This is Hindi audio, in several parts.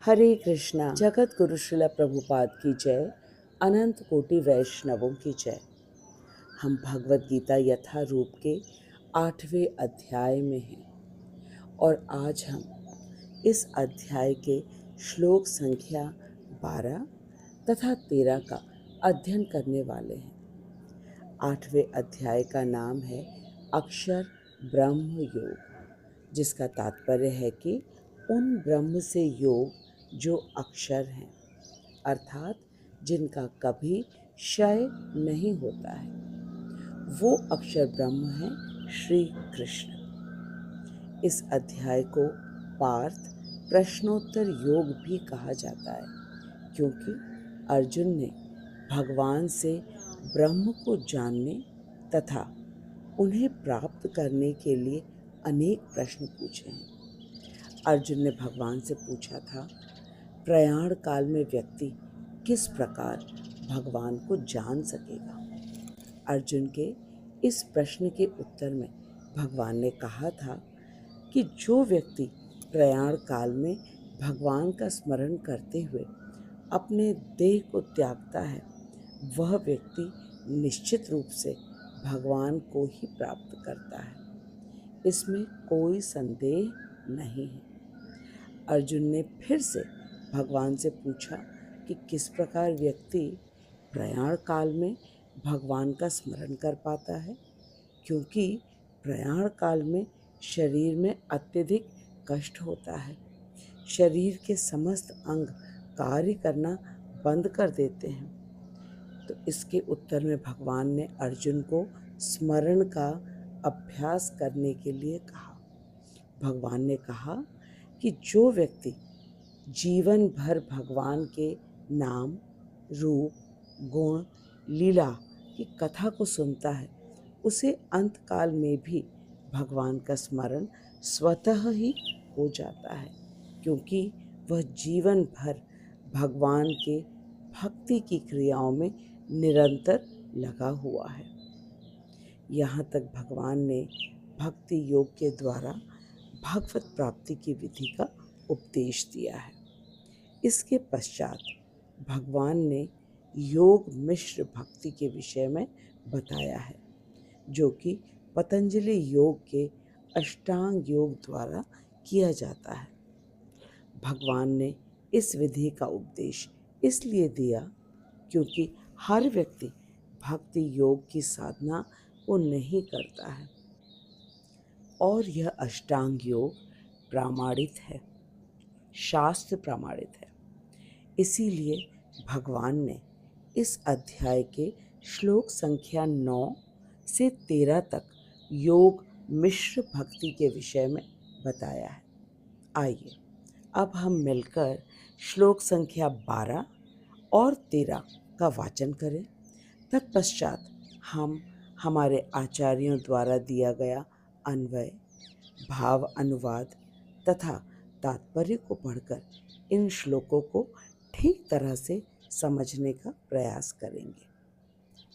हरे कृष्णा। जगत गुरु श्रील प्रभुपाद की जय। अनंत कोटि वैष्णवों की जय। हम भगवत गीता यथा रूप के 8वें अध्याय में हैं और आज हम इस अध्याय के श्लोक संख्या 12 तथा 13 का अध्ययन करने वाले हैं। 8वें अध्याय का नाम है अक्षर ब्रह्म योग, जिसका तात्पर्य है कि उन ब्रह्म से योग जो अक्षर हैं, अर्थात जिनका कभी क्षय नहीं होता है, वो अक्षर ब्रह्म है श्री कृष्ण। इस अध्याय को पार्थ प्रश्नोत्तर योग भी कहा जाता है, क्योंकि अर्जुन ने भगवान से ब्रह्म को जानने तथा उन्हें प्राप्त करने के लिए अनेक प्रश्न पूछे हैं। अर्जुन ने भगवान से पूछा था, प्रयाण काल में व्यक्ति किस प्रकार भगवान को जान सकेगा। अर्जुन के इस प्रश्न के उत्तर में भगवान ने कहा था कि जो व्यक्ति प्रयाण काल में भगवान का स्मरण करते हुए अपने देह को त्यागता है, वह व्यक्ति निश्चित रूप से भगवान को ही प्राप्त करता है। इसमें कोई संदेह नहीं है। अर्जुन ने फिर से भगवान से पूछा कि किस प्रकार व्यक्ति प्रयाण काल में भगवान का स्मरण कर पाता है, क्योंकि प्रयाण काल में शरीर में अत्यधिक कष्ट होता है। शरीर के समस्त अंग कार्य करना बंद कर देते हैं। तो इसके उत्तर में भगवान ने अर्जुन को स्मरण का अभ्यास करने के लिए कहा। भगवान ने कहा कि जो व्यक्ति जीवन भर भगवान के नाम, रूप, गुण, लीला की कथा को सुनता है, उसे अंत काल में भी भगवान का स्मरण स्वतः ही हो जाता है, क्योंकि वह जीवन भर भगवान के भक्ति की क्रियाओं में निरंतर लगा हुआ है। यहाँ तक भगवान ने भक्ति योग के द्वारा भगवत प्राप्ति की विधि का उपदेश दिया है। इसके पश्चात भगवान ने योग मिश्र भक्ति के विषय में बताया है, जो कि पतंजलि योग के अष्टांग योग द्वारा किया जाता है। भगवान ने इस विधि का उपदेश इसलिए दिया क्योंकि हर व्यक्ति भक्ति योग की साधना को नहीं करता है और यह अष्टांग योग प्रमाणित है, शास्त्र प्रमाणित है। इसीलिए भगवान ने इस अध्याय के श्लोक संख्या 9 से 13 तक योग मिश्र भक्ति के विषय में बताया है। आइए अब हम मिलकर श्लोक संख्या 12 और 13 का वाचन करें। तत्पश्चात हम हमारे आचार्यों द्वारा दिया गया अन्वय, भाव अनुवाद तथा तात्पर्य को पढ़कर इन श्लोकों को ठीक तरह से समझने का प्रयास करेंगे।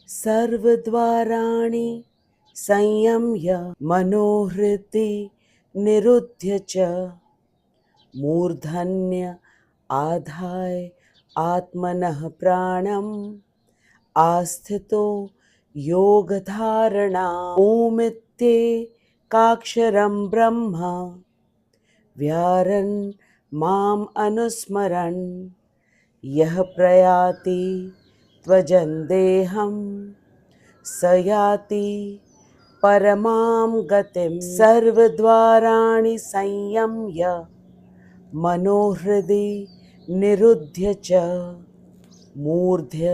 सर्वद्वाराणि संयम्य मनोहृदि निरुध्य च मूर्धन्य आधाय आत्मनः प्राणम् आस्थितो योगधारणा ओमित्येकाक्षरं ब्रह्म व्यारन् माम् अनुस्मरन् यः प्रयाति त्वजन् देहं स याति परमां गतिं। सर्वद्वाराणि संयम्य मनोहृदि निरुध्य च मूर्ध्य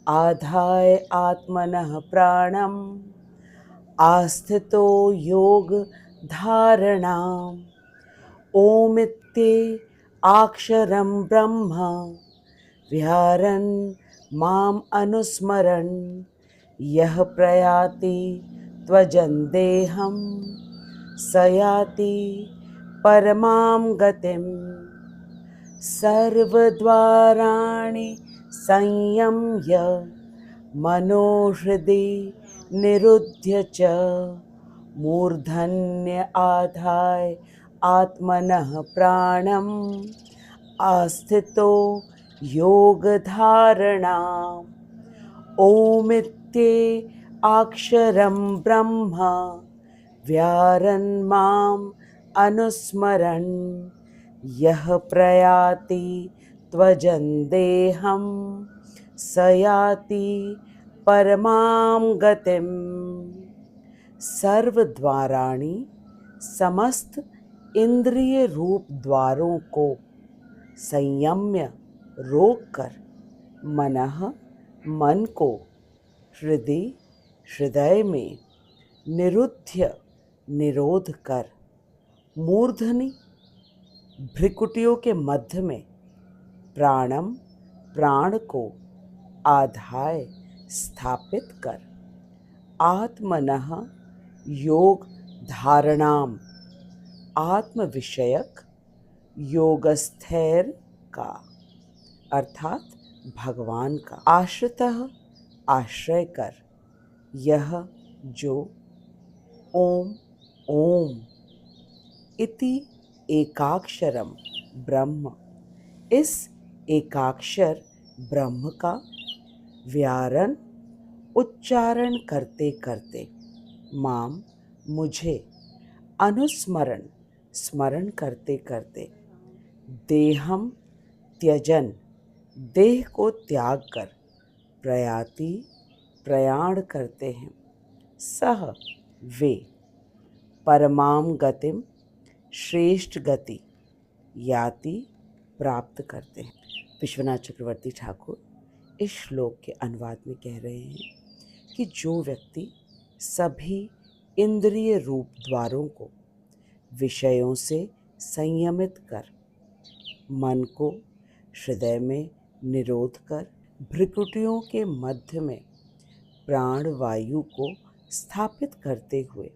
आधाय आत्मनः प्राणम् आस्थितो योग धारणाम् ओमित्येकाक्षरं ब्रह्म व्यारन् माम् अनुस्मरन् यः प्रयाति त्वजन् देहं स याति परमां गतिम्। सर्वद्वाराणि संयम्य मनोहृदि निरुध्य च मूर्धन्य आधाय आत्मनः प्राणम् आस्थितो योगधारणा। ओमित्ये अक्षरं ब्रह्म व्यारन् माम् अनुस्मरन् यः प्रयाति त्वजं देहं स याति परमां गतिम्। सर्वद्वाराणि समस्त इंद्रिय रूप द्वारों को संयम्य रोककर मन को हृदय में निरोध कर मूर्धनि भ्रिकुटियों के मध्य में प्राण को आधाय स्थापित कर आत्मनः योग धारणाम आत्म विषयक योगस्थैर का अर्थात भगवान का आश्रितः आश्रय कर। यह जो ओम ओम इति एकाक्षरम ब्रह्म, इस एकाक्षर ब्रह्म का व्यारण उच्चारण करते करते माम मुझे अनुस्मरण स्मरण करते करते देहम त्यजन देह को त्याग कर प्रयाण करते हैं सह वे परमाम गतिम श्रेष्ठ गति याति प्राप्त करते हैं। विश्वनाथ चक्रवर्ती ठाकुर इस श्लोक के अनुवाद में कह रहे हैं कि जो व्यक्ति सभी इंद्रिय रूप द्वारों को विषयों से संयमित कर मन को हृदय में निरोध कर भ्रिकुटियों के मध्य में प्राण वायु को स्थापित करते हुए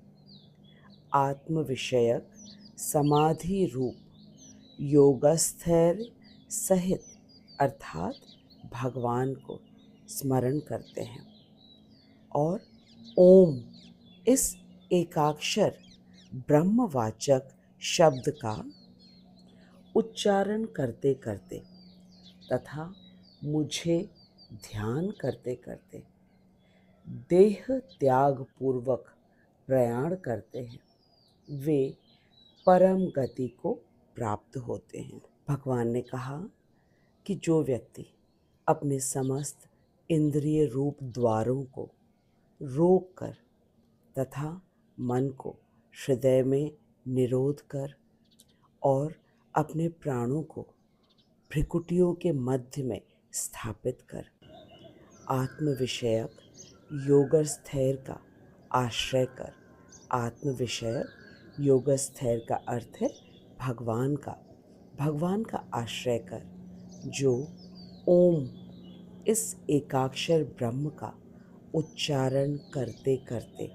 आत्म विषयक समाधि रूप योगस्थैर्य सहित अर्थात भगवान को स्मरण करते हैं और ओम इस एकाक्षर ब्रह्मवाचक शब्द का उच्चारण करते करते तथा मुझे ध्यान करते करते देह त्याग पूर्वक प्रयाण करते हैं, वे परम गति को प्राप्त होते हैं। भगवान ने कहा कि जो व्यक्ति अपने समस्त इंद्रिय रूप द्वारों को रोक कर तथा मन को हृदय में निरोध कर और अपने प्राणों को भ्रिकुटियों के मध्य में स्थापित कर आत्म विषयक योगस्थैर्य का आश्रय कर। आत्म विषयक योगस्थैर्य का अर्थ है भगवान का आश्रय कर, जो ओम इस एकाक्षर ब्रह्म का उच्चारण करते करते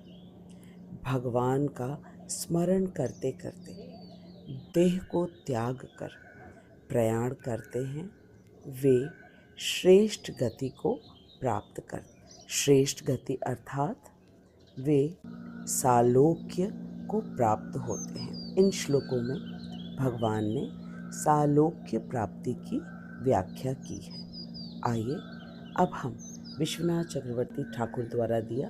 भगवान का स्मरण करते करते देह को त्याग कर प्रयाण करते हैं, वे श्रेष्ठ गति को प्राप्त कर। श्रेष्ठ गति अर्थात वे सालोक्य को प्राप्त होते हैं। इन श्लोकों में भगवान ने सालोक्य प्राप्ति की व्याख्या की है। आइए अब हम विश्वनाथ चक्रवर्ती ठाकुर द्वारा दिया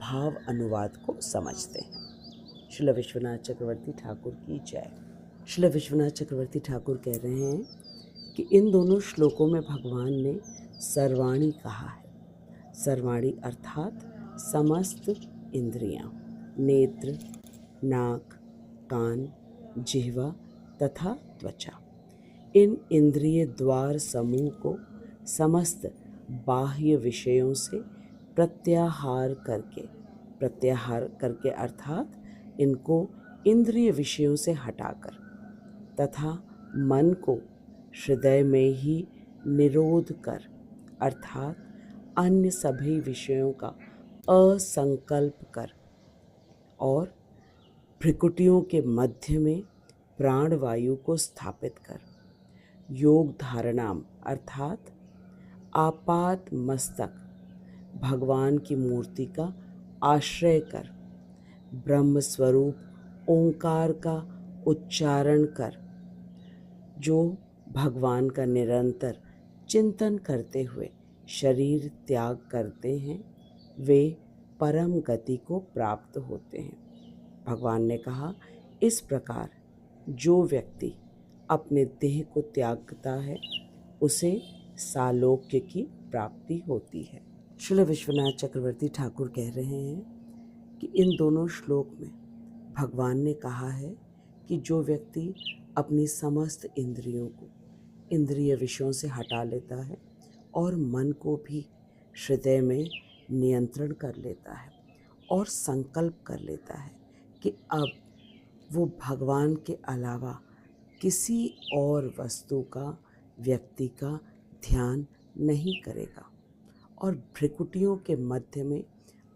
भाव अनुवाद को समझते हैं। श्रील विश्वनाथ चक्रवर्ती ठाकुर की जय। श्रील विश्वनाथ चक्रवर्ती ठाकुर कह रहे हैं कि इन दोनों श्लोकों में भगवान ने सर्वाणी कहा है। सर्वाणी अर्थात समस्त इंद्रियां, नेत्र, नाक, कान, जिह्वा तथा त्वचा। इन इंद्रिय द्वार समूह को समस्त बाह्य विषयों से प्रत्याहार करके अर्थात इनको इंद्रिय विषयों से हटाकर तथा मन को हृदय में ही निरोध कर अर्थात अन्य सभी विषयों का असंकल्प कर और भ्रिकुटियों के मध्य में प्राण वायु को स्थापित कर योग धारणाम अर्थात आपात मस्तक भगवान की मूर्ति का आश्रय कर ब्रह्म स्वरूप ओंकार का उच्चारण कर, जो भगवान का निरंतर चिंतन करते हुए शरीर त्याग करते हैं, वे परम गति को प्राप्त होते हैं। भगवान ने कहा, इस प्रकार जो व्यक्ति अपने देह को त्यागता है उसे सालोक्य की प्राप्ति होती है। श्रील विश्वनाथ चक्रवर्ती ठाकुर कह रहे हैं कि इन दोनों श्लोक में भगवान ने कहा है कि जो व्यक्ति अपनी समस्त इंद्रियों को इंद्रिय विषयों से हटा लेता है और मन को भी हृदय में नियंत्रण कर लेता है और संकल्प कर लेता है कि अब वो भगवान के अलावा किसी और वस्तु का, व्यक्ति का ध्यान नहीं करेगा और भ्रिकुटियों के मध्य में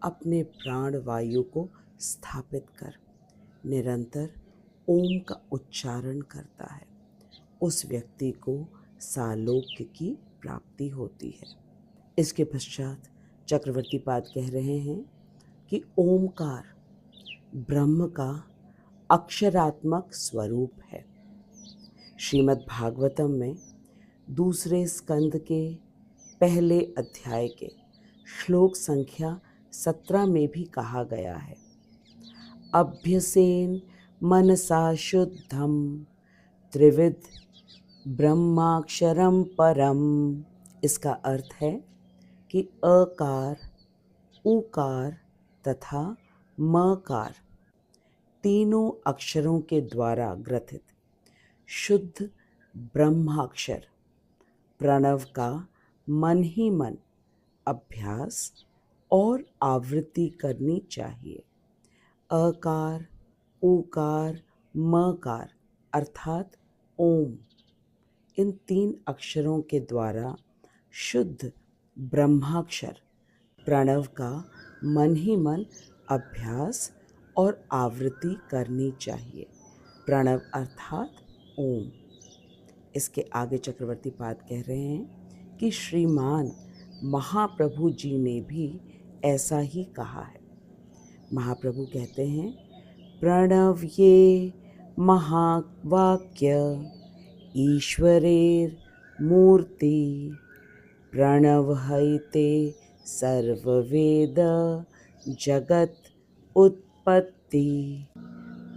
अपने प्राण वायु को स्थापित कर निरंतर ओम का उच्चारण करता है, उस व्यक्ति को सालोक्य की प्राप्ति होती है। इसके पश्चात चक्रवर्ती पाद कह रहे हैं कि ओमकार ब्रह्म का अक्षरात्मक स्वरूप है। श्रीमद् भागवतम में दूसरे स्कंद के पहले अध्याय के श्लोक संख्या 17 में भी कहा गया है, अभ्यसेन मनसा शुद्धम त्रिविध ब्रह्माक्षरम परम। इसका अर्थ है कि अकार, उकार तथा मकार तीनों अक्षरों के द्वारा ग्रथित शुद्ध ब्रह्माक्षर प्रणव का मन ही मन अभ्यास और आवृत्ति करनी चाहिए। अकार, उकार, मकार अर्थात ओम, इन 3 अक्षरों के द्वारा शुद्ध ब्रह्माक्षर प्रणव का मन ही मन अभ्यास और आवृत्ति करनी चाहिए। प्रणव अर्थात ओम। इसके आगे चक्रवर्ती पाद कह रहे हैं कि श्रीमान महाप्रभु जी ने भी ऐसा ही कहा है। महाप्रभु कहते हैं, प्रणव ये महावाक्य ईश्वरेर मूर्ति प्रणवहैते सर्ववेद जगत उत्पत्ति।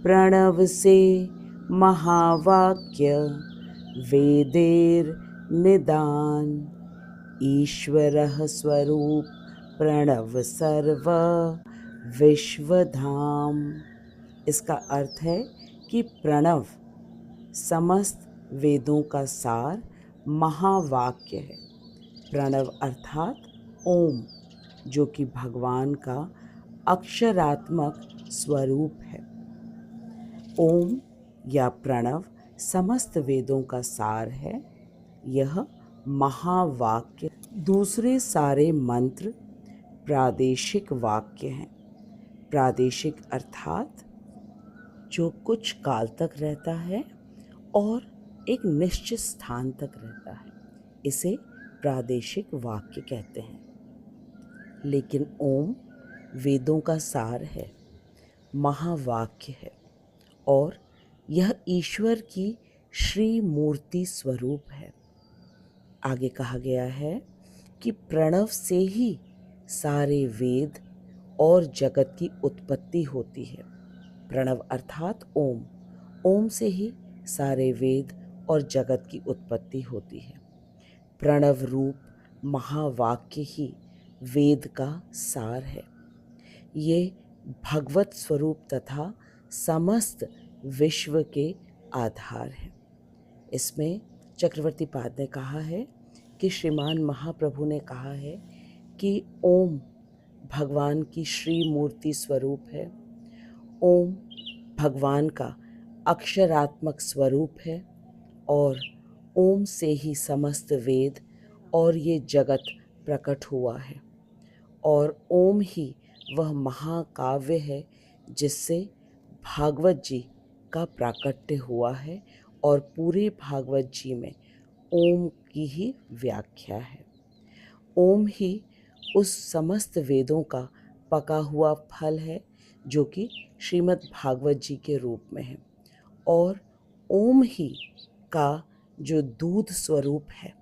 प्रणव से महावाक्य वेदेर निदान ईश्वरः स्वरूप प्रणव सर्व विश्वधाम। इसका अर्थ है कि प्रणव समस्त वेदों का सार महावाक्य है। प्रणव अर्थात ओम, जो कि भगवान का अक्षरात्मक स्वरूप है। ओम या प्रणव समस्त वेदों का सार है। यह महावाक्य, दूसरे सारे मंत्र प्रादेशिक वाक्य हैं। प्रादेशिक अर्थात जो कुछ काल तक रहता है और एक निश्चित स्थान तक रहता है, इसे प्रादेशिक वाक्य कहते हैं। लेकिन ओम वेदों का सार है, महावाक्य है और यह ईश्वर की श्री मूर्ति स्वरूप है। आगे कहा गया है कि प्रणव से ही सारे वेद और जगत की उत्पत्ति होती है। प्रणव अर्थात ओम, ओम से ही सारे वेद और जगत की उत्पत्ति होती है। प्रणव रूप महावाक्य ही वेद का सार है। ये भगवत स्वरूप तथा समस्त विश्व के आधार है। इसमें चक्रवर्ती पाद ने कहा है कि श्रीमान महाप्रभु ने कहा है कि ओम भगवान की श्री मूर्ति स्वरूप है। ओम भगवान का अक्षरात्मक स्वरूप है और ओम से ही समस्त वेद और ये जगत प्रकट हुआ है और ओम ही वह महाकाव्य है जिससे भागवत जी का प्राकट्य हुआ है और पूरे भागवत जी में ओम की ही व्याख्या है। ओम ही उस समस्त वेदों का पका हुआ फल है जो कि श्रीमद् भागवत जी के रूप में है और ओम ही का जो दूध स्वरूप है,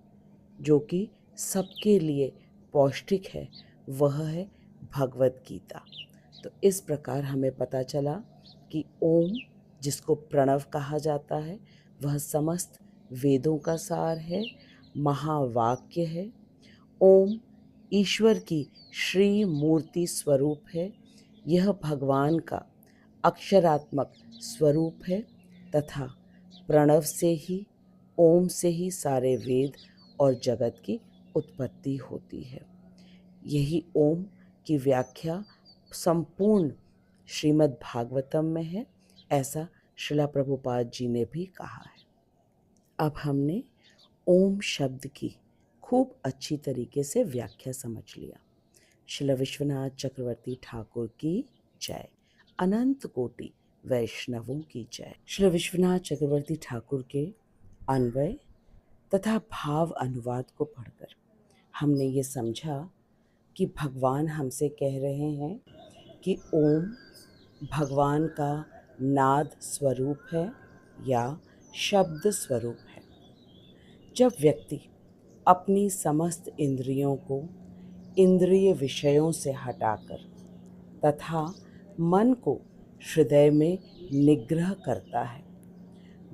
जो कि सबके लिए पौष्टिक है, वह है भगवत गीता। तो इस प्रकार हमें पता चला कि ओम, जिसको प्रणव कहा जाता है, वह समस्त वेदों का सार है, महावाक्य है। ओम ईश्वर की श्री मूर्ति स्वरूप है। यह भगवान का अक्षरात्मक स्वरूप है तथा प्रणव से ही, ओम से ही सारे वेद और जगत की उत्पत्ति होती है। यही ओम की व्याख्या संपूर्ण श्रीमद् भागवतम में है, ऐसा श्रीला प्रभुपाद जी ने भी कहा है। अब हमने ओम शब्द की खूब अच्छी तरीके से व्याख्या समझ लिया। श्रील विश्वनाथ चक्रवर्ती ठाकुर की जय। अनंत कोटि वैष्णवों की जय। श्री विश्वनाथ चक्रवर्ती ठाकुर के अन्वय तथा भाव अनुवाद को पढ़कर हमने ये समझा कि भगवान हमसे कह रहे हैं कि ओम भगवान का नाद स्वरूप है या शब्द स्वरूप है। जब व्यक्ति अपनी समस्त इंद्रियों को इंद्रिय विषयों से हटाकर तथा मन को हृदय में निग्रह करता है,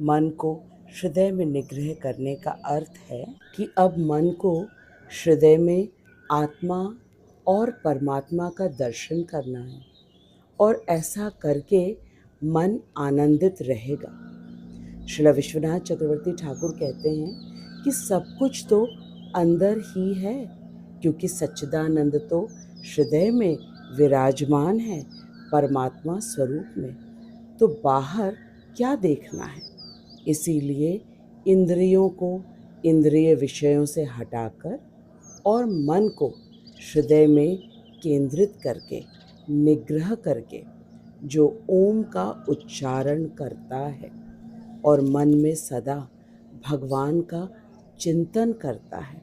मन को हृदय में निग्रह करने का अर्थ है कि अब मन को हृदय में आत्मा और परमात्मा का दर्शन करना है और ऐसा करके मन आनंदित रहेगा। श्री विश्वनाथ चक्रवर्ती ठाकुर कहते हैं कि सब कुछ तो अंदर ही है, क्योंकि सच्चिदानंद तो हृदय में विराजमान है परमात्मा स्वरूप में, तो बाहर क्या देखना है। इसीलिए इंद्रियों को इंद्रिय विषयों से हटाकर और मन को हृदय में केंद्रित करके निग्रह करके जो ओम का उच्चारण करता है और मन में सदा भगवान का चिंतन करता है,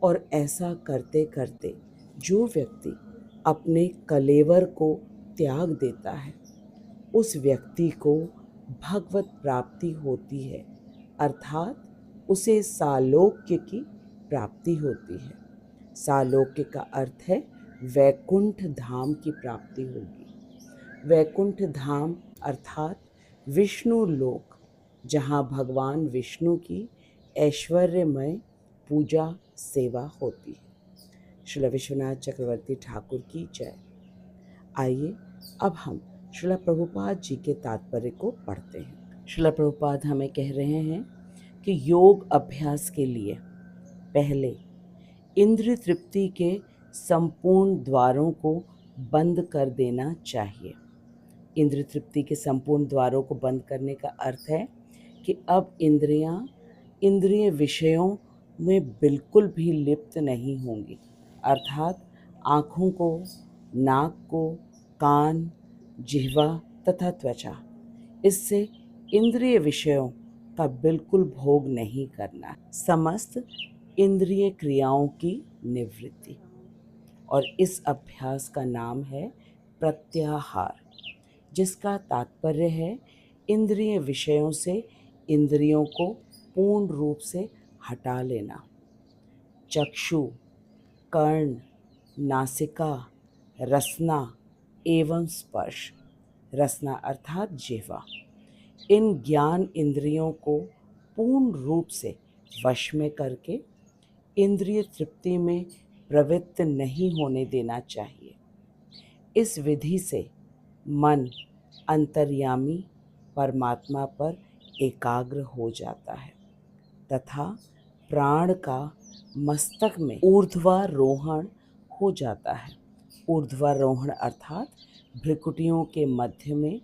और ऐसा करते करते जो व्यक्ति अपने कलेवर को त्याग देता है, उस व्यक्ति को भगवत प्राप्ति होती है, अर्थात उसे सालोक्य की प्राप्ति होती है। सालोक्य का अर्थ है वैकुंठ धाम की प्राप्ति होगी। वैकुंठ धाम अर्थात विष्णु लोक, जहाँ भगवान विष्णु की ऐश्वर्यमय पूजा सेवा होती है। श्रील विश्वनाथ चक्रवर्ती ठाकुर की जय। आइए अब हम श्रील प्रभुपाद जी के तात्पर्य को पढ़ते हैं। श्रील प्रभुपाद हमें कह रहे हैं कि योग अभ्यास के लिए पहले इंद्रिय तृप्ति के संपूर्ण द्वारों को बंद कर देना चाहिए। इंद्रिय तृप्ति के संपूर्ण द्वारों को बंद करने का अर्थ है कि अब इंद्रियां इंद्रिय विषयों में बिल्कुल भी लिप्त नहीं होंगी, अर्थात आँखों को, नाक को, कान, जिह्वा तथा त्वचा, इससे इंद्रिय विषयों का बिल्कुल भोग नहीं करना। समस्त इंद्रिय क्रियाओं की निवृत्ति, और इस अभ्यास का नाम है प्रत्याहार, जिसका तात्पर्य है इंद्रिय विषयों से इंद्रियों को पूर्ण रूप से हटा लेना। चक्षु, कर्ण, नासिका, रसना एवं स्पर्श, रसना अर्थात जिह्वा, इन ज्ञान इंद्रियों को पूर्ण रूप से वश में करके इंद्रिय तृप्ति में प्रवृत्त नहीं होने देना चाहिए। इस विधि से मन अंतर्यामी परमात्मा पर एकाग्र हो जाता है तथा प्राण का मस्तक में ऊर्ध्वारोहण हो जाता है। ऊर्ध्वारोहण अर्थात भ्रुकुटियों के मध्य में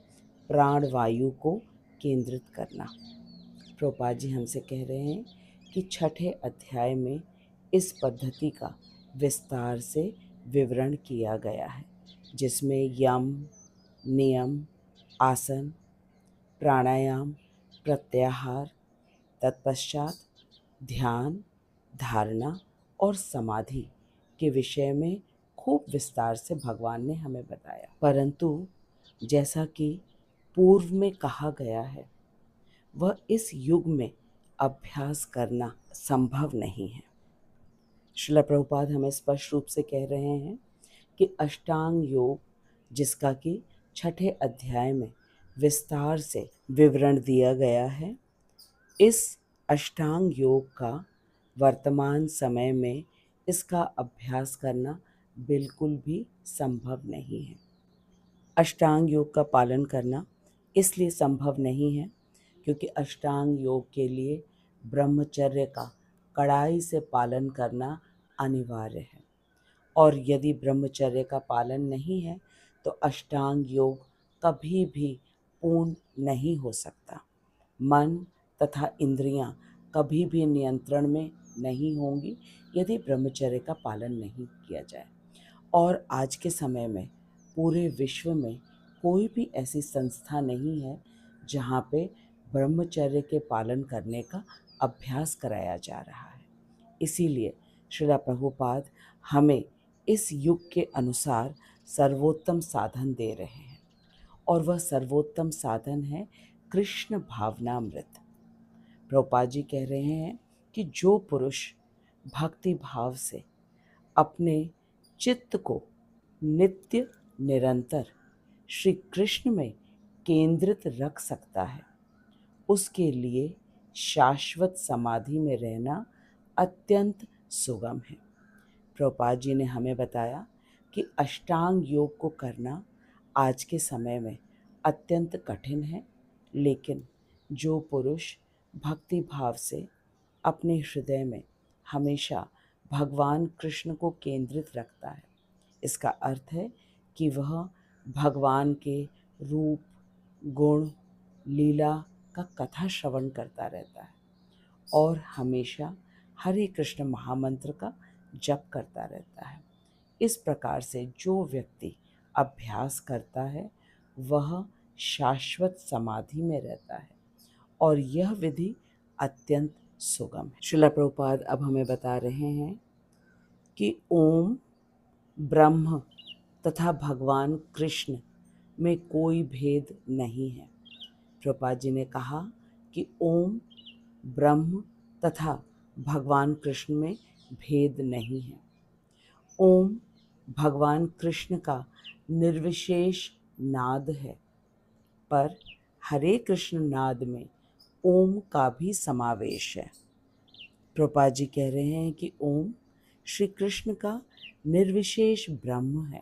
प्राण वायु को केंद्रित करना। प्रभुपाद जी हमसे कह रहे हैं कि छठे अध्याय में इस पद्धति का विस्तार से विवरण किया गया है, जिसमें यम, नियम, आसन, प्राणायाम, प्रत्याहार, तत्पश्चात ध्यान, धारणा और समाधि के विषय में खूब विस्तार से भगवान ने हमें बताया। परंतु जैसा कि पूर्व में कहा गया है, वह इस युग में अभ्यास करना संभव नहीं है। श्रील प्रभुपाद हमें स्पष्ट रूप से कह रहे हैं कि अष्टांग योग, जिसका कि 6ठे अध्याय में विस्तार से विवरण दिया गया है, इस अष्टांग योग का वर्तमान समय में इसका अभ्यास करना बिल्कुल भी संभव नहीं है। अष्टांग योग का पालन करना इसलिए संभव नहीं है क्योंकि अष्टांग योग के लिए ब्रह्मचर्य का कड़ाई से पालन करना अनिवार्य है, और यदि ब्रह्मचर्य का पालन नहीं है तो अष्टांग योग कभी भी पूर्ण नहीं हो सकता। मन तथा इंद्रियां कभी भी नियंत्रण में नहीं होंगी यदि ब्रह्मचर्य का पालन नहीं किया जाए। और आज के समय में पूरे विश्व में कोई भी ऐसी संस्था नहीं है जहाँ पे ब्रह्मचर्य के पालन करने का अभ्यास कराया जा रहा है। इसीलिए श्रील प्रभुपाद हमें इस युग के अनुसार सर्वोत्तम साधन दे रहे हैं, और वह सर्वोत्तम साधन है कृष्ण भावनामृत। प्रभुपाद जी कह रहे हैं कि जो पुरुष भक्ति भाव से अपने चित्त को नित्य निरंतर श्री कृष्ण में केंद्रित रख सकता है, उसके लिए शाश्वत समाधि में रहना अत्यंत सुगम है। प्रभुपाद जी ने हमें बताया कि अष्टांग योग को करना आज के समय में अत्यंत कठिन है, लेकिन जो पुरुष भक्ति भाव से अपने हृदय में हमेशा भगवान कृष्ण को केंद्रित रखता है, इसका अर्थ है कि वह भगवान के रूप, गुण, लीला का कथा श्रवण करता रहता है और हमेशा हरे कृष्ण महामंत्र का जप करता रहता है। इस प्रकार से जो व्यक्ति अभ्यास करता है वह शाश्वत समाधि में रहता है, और यह विधि अत्यंत सुगम है। श्रील प्रभुपाद अब हमें बता रहे हैं कि ओम, ब्रह्म तथा भगवान कृष्ण में कोई भेद नहीं है। प्रभुपाद जी ने कहा कि ओम, ब्रह्म तथा भगवान कृष्ण में भेद नहीं है। ओम भगवान कृष्ण का निर्विशेष नाद है, पर हरे कृष्ण नाद में ओम का भी समावेश है। प्रभुपाद जी कह रहे हैं कि ओम श्री कृष्ण का निर्विशेष ब्रह्म है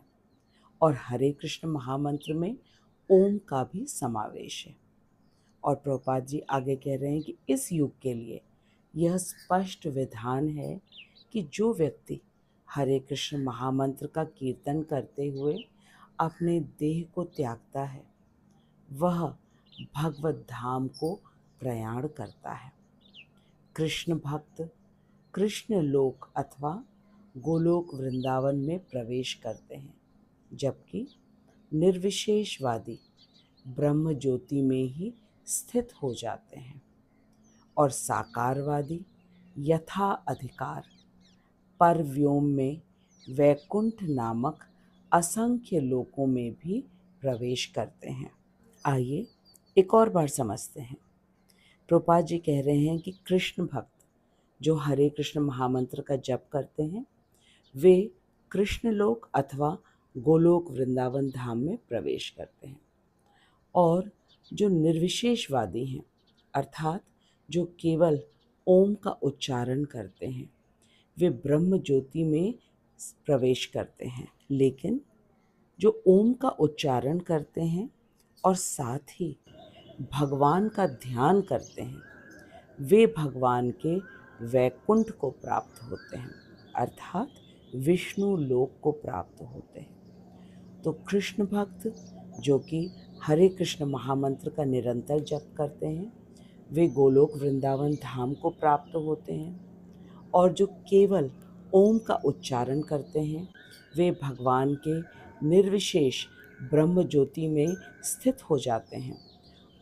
और हरे कृष्ण महामंत्र में ओम का भी समावेश है। और प्रभुपाद जी आगे कह रहे हैं कि इस युग के लिए यह स्पष्ट विधान है कि जो व्यक्ति हरे कृष्ण महामंत्र का कीर्तन करते हुए अपने देह को त्यागता है वह भगवत धाम को प्रयाण करता है। कृष्ण भक्त कृष्ण लोक अथवा गोलोक वृंदावन में प्रवेश करते हैं, जबकि निर्विशेषवादी ब्रह्म ज्योति में ही स्थित हो जाते हैं और साकारवादी यथा अधिकार पर व्योम में वैकुंठ नामक असंख्य लोकों में भी प्रवेश करते हैं। आइए एक और बार समझते हैं। प्रभुपाद जी कह रहे हैं कि कृष्ण भक्त जो हरे कृष्ण महामंत्र का जप करते हैं वे कृष्ण लोक अथवा गोलोक वृंदावन धाम में प्रवेश करते हैं, और जो निर्विशेषवादी हैं अर्थात जो केवल ओम का उच्चारण करते हैं वे ब्रह्म ज्योति में प्रवेश करते हैं। लेकिन जो ओम का उच्चारण करते हैं और साथ ही भगवान का ध्यान करते हैं वे भगवान के वैकुंठ को प्राप्त होते हैं, अर्थात विष्णु लोक को प्राप्त होते हैं। तो कृष्ण भक्त जो कि हरे कृष्ण महामंत्र का निरंतर जप करते हैं वे गोलोक वृंदावन धाम को प्राप्त होते हैं, और जो केवल ओम का उच्चारण करते हैं वे भगवान के निर्विशेष ब्रह्म ज्योति में स्थित हो जाते हैं,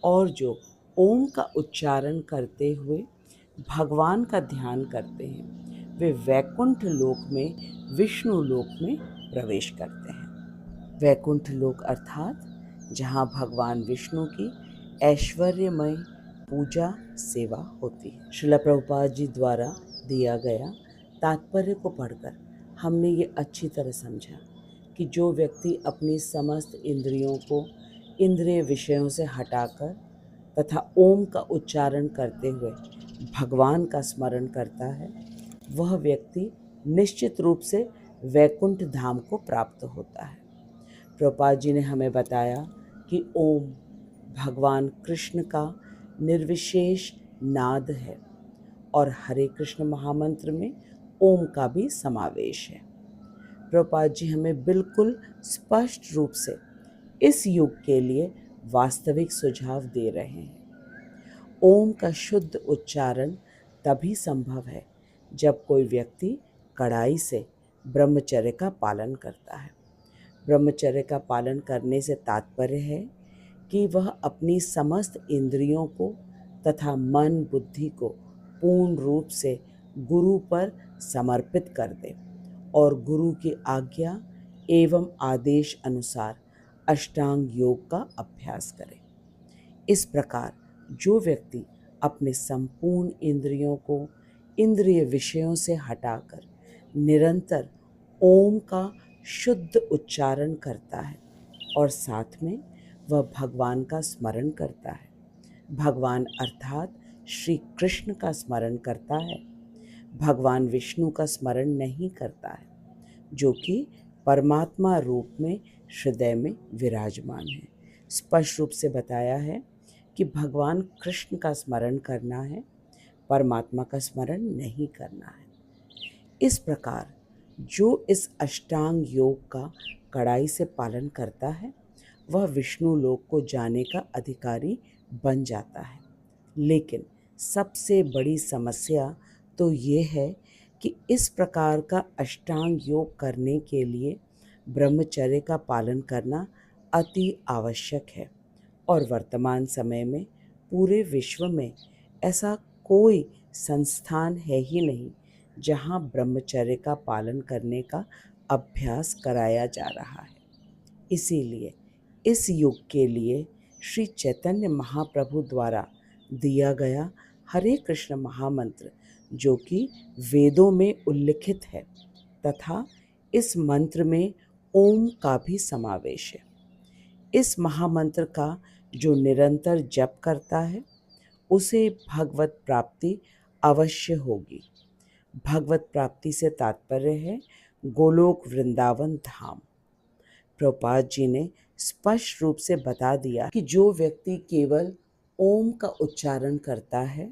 और जो ओम का उच्चारण करते हुए भगवान का ध्यान करते हैं वे वैकुंठ लोक में विष्णु लोक में प्रवेश करते हैं। वैकुंठ लोक अर्थात जहाँ भगवान विष्णु की ऐश्वर्यमय पूजा सेवा होती है। श्रील प्रभुपाद जी द्वारा दिया गया तात्पर्य को पढ़कर हमने ये अच्छी तरह समझा कि जो व्यक्ति अपनी समस्त इंद्रियों को इंद्रिय विषयों से हटाकर तथा ओम का उच्चारण करते हुए भगवान का स्मरण करता है, वह व्यक्ति निश्चित रूप से वैकुंठ धाम को प्राप्त होता है। प्रभुपाद जी ने हमें बताया कि ओम भगवान कृष्ण का निर्विशेष नाद है और हरे कृष्ण महामंत्र में ओम का भी समावेश है। प्रभुपाद जी हमें बिल्कुल स्पष्ट रूप से इस युग के लिए वास्तविक सुझाव दे रहे हैं। ओम का शुद्ध उच्चारण तभी संभव है जब कोई व्यक्ति कड़ाई से ब्रह्मचर्य का पालन करता है। ब्रह्मचर्य का पालन करने से तात्पर्य है कि वह अपनी समस्त इंद्रियों को तथा मन बुद्धि को पूर्ण रूप से गुरु पर समर्पित कर दे और गुरु की आज्ञा एवं आदेश अनुसार अष्टांग योग का अभ्यास करे। इस प्रकार जो व्यक्ति अपने संपूर्ण इंद्रियों को इंद्रिय विषयों से हटाकर निरंतर ओम का शुद्ध उच्चारण करता है और साथ में वह भगवान का स्मरण करता है, भगवान अर्थात श्री कृष्ण का स्मरण करता है, भगवान विष्णु का स्मरण नहीं करता है, जो कि परमात्मा रूप में हृदय में विराजमान है। स्पष्ट रूप से बताया है कि भगवान कृष्ण का स्मरण करना है, परमात्मा का स्मरण नहीं करना है। इस प्रकार जो इस अष्टांग योग का कड़ाई से पालन करता है, वह विष्णु लोक को जाने का अधिकारी बन जाता है। लेकिन सबसे बड़ी समस्या तो ये है कि इस प्रकार का अष्टांग योग करने के लिए ब्रह्मचर्य का पालन करना अति आवश्यक है और वर्तमान समय में पूरे विश्व में ऐसा कोई संस्थान है ही नहीं जहाँ ब्रह्मचर्य का पालन करने का अभ्यास कराया जा रहा है। इसीलिए इस युग के लिए श्री चैतन्य महाप्रभु द्वारा दिया गया हरे कृष्ण महामंत्र, जो कि वेदों में उल्लिखित है तथा इस मंत्र में ओम का भी समावेश है। इस महामंत्र का जो निरंतर जप करता है उसे भगवत प्राप्ति अवश्य होगी। भगवत प्राप्ति से तात्पर्य है गोलोक वृंदावन धाम। प्रभुपाद जी ने स्पष्ट रूप से बता दिया कि जो व्यक्ति केवल ओम का उच्चारण करता है,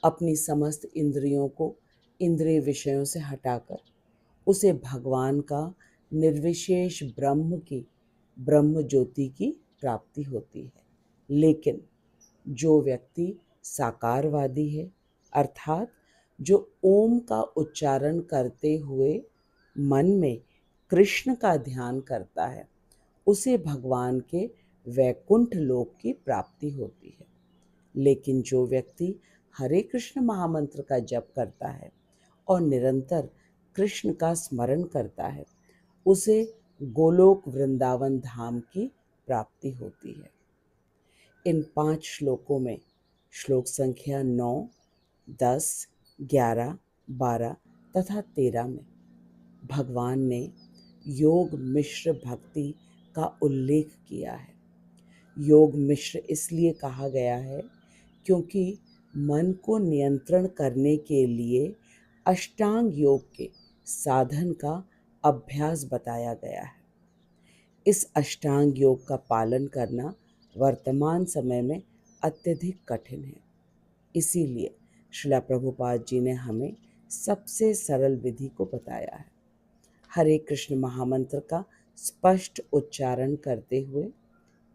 अपनी समस्त इंद्रियों को इंद्रिय विषयों से हटाकर, उसे भगवान का निर्विशेष ब्रह्म ज्योति की प्राप्ति होती है। लेकिन जो व्यक्ति साकारवादी है, अर्थात जो ओम का उच्चारण करते हुए मन में कृष्ण का ध्यान करता है, उसे भगवान के वैकुंठ लोक की प्राप्ति होती है। लेकिन जो व्यक्ति हरे कृष्ण महामंत्र का जप करता है और निरंतर कृष्ण का स्मरण करता है, उसे गोलोक वृंदावन धाम की प्राप्ति होती है। इन 5 श्लोकों में श्लोक संख्या 9, 10, 11, 12 तथा 13 में भगवान ने योग मिश्र भक्ति का उल्लेख किया है। योग मिश्र इसलिए कहा गया है क्योंकि मन को नियंत्रण करने के लिए अष्टांग योग के साधन का अभ्यास बताया गया है। इस अष्टांग योग का पालन करना वर्तमान समय में अत्यधिक कठिन है। इसीलिए श्रील प्रभुपाद जी ने हमें सबसे सरल विधि को बताया है। हरे कृष्ण महामंत्र का स्पष्ट उच्चारण करते हुए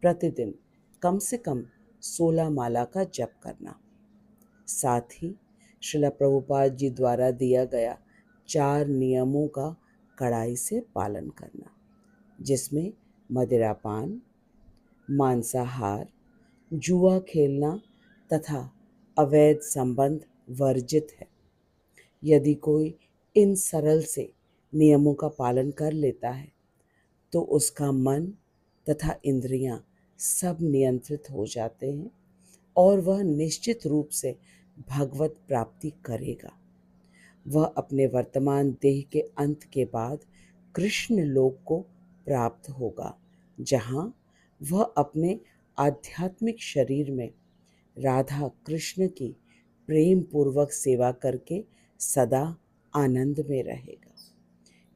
प्रतिदिन कम से कम 16 माला का जप करना, साथ ही श्रील प्रभुपाद जी द्वारा दिया गया 4 नियमों का कड़ाई से पालन करना, जिसमें मदिरापान, मांसाहार, जुआ खेलना तथा अवैध संबंध वर्जित है। यदि कोई इन सरल से नियमों का पालन कर लेता है तो उसका मन तथा इंद्रियां सब नियंत्रित हो जाते हैं और वह निश्चित रूप से भगवत प्राप्ति करेगा। वह अपने वर्तमान देह के अंत के बाद कृष्ण लोक को प्राप्त होगा, जहाँ वह अपने आध्यात्मिक शरीर में राधा कृष्ण की प्रेम पूर्वक सेवा करके सदा आनंद में रहेगा।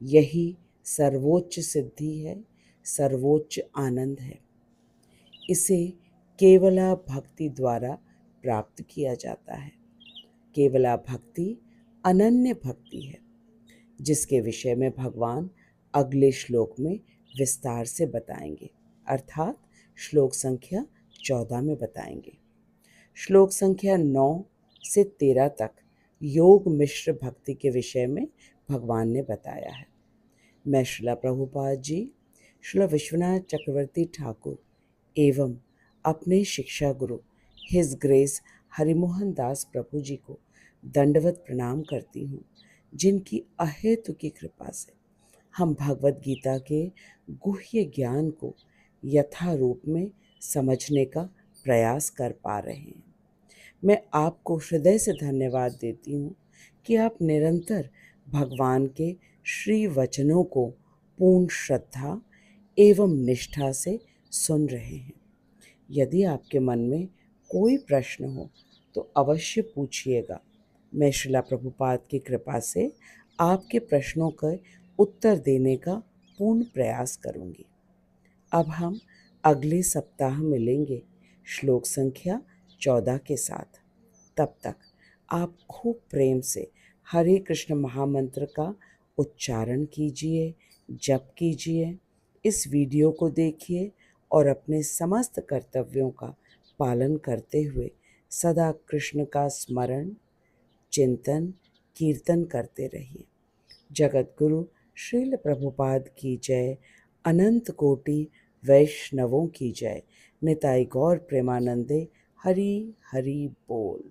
यही सर्वोच्च सिद्धि है, सर्वोच्च आनंद है। इसे केवला भक्ति द्वारा प्राप्त किया जाता है। केवला भक्ति अनन्य भक्ति है, जिसके विषय में भगवान अगले श्लोक में विस्तार से बताएंगे, अर्थात श्लोक संख्या 14 में बताएंगे। श्लोक संख्या 9 से 13 तक योग मिश्र भक्ति के विषय में भगवान ने बताया है। मैं श्रीला प्रभुपाद जी, श्रीला विश्वनाथ चक्रवर्ती ठाकुर एवं अपने शिक्षा गुरु हिज ग्रेस हरिमोहन दास प्रभु जी को दंडवत प्रणाम करती हूँ, जिनकी अहेतु की कृपा से हम भगवत गीता के गुह्य ज्ञान को यथारूप में समझने का प्रयास कर पा रहे हैं। मैं आपको हृदय से धन्यवाद देती हूँ कि आप निरंतर भगवान के श्री वचनों को पूर्ण श्रद्धा एवं निष्ठा से सुन रहे हैं। यदि आपके मन में कोई प्रश्न हो तो अवश्य पूछिएगा। मैं श्रीला प्रभुपाद की कृपा से आपके प्रश्नों का उत्तर देने का पूर्ण प्रयास करूंगी। अब हम अगले सप्ताह मिलेंगे श्लोक संख्या 14 के साथ। तब तक आप खूब प्रेम से हरे कृष्ण महामंत्र का उच्चारण कीजिए, जप कीजिए, इस वीडियो को देखिए और अपने समस्त कर्तव्यों का पालन करते हुए सदा कृष्ण का स्मरण, चिंतन, कीर्तन करते रहिए। जगत गुरु श्रील प्रभुपाद की जय, अनंत कोटि वैष्णवों की जय। निताई गौर प्रेमानंदे। हरि हरि बोल।